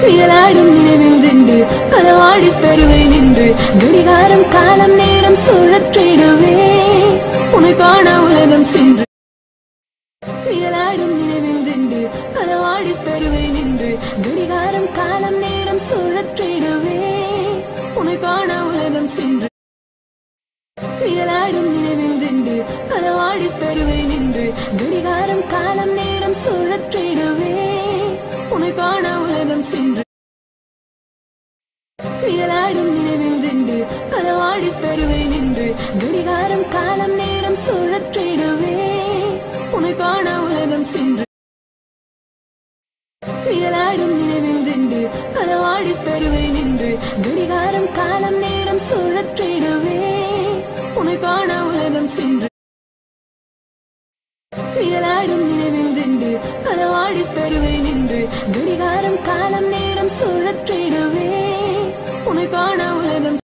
நிழலாடும் நினைவில் நின்று களவாடி தருவை நின்று கடிகாரம் காலம் நேரம் சுழற்றிடுவே உன்னை காண உலகம் சென்று நிழலாடும் நினைவில் நின்று களவாடி தருவை நின்று கடிகாரம் காலம் நேரம் சுழற்றிடுவே உன்னை காண உலகம் சென்று நிழலாடும் நினைவில் நின்று களவாடி தருவை நின்று கடிகாரம் காலம் நேரம் சுழற்றிடுவே உன்னை காண உலகம் சென்று நிழலாடும் நினைவில் நின்று களவாடி தருவை நின்று கடிகாரம் காலம் நேரம் சுழற்றிடுவே உன்னை காண உலகம் சென்று நிழலாடும் நினைவில் நின்று களவாடி தருவை நின்று கடிகாரம் காலம் நேரம் சுழற்றிடுவே உன்னை காண உலகம் சென்று நிழலாடும் நினைவில் நின்று களவாடி தருவை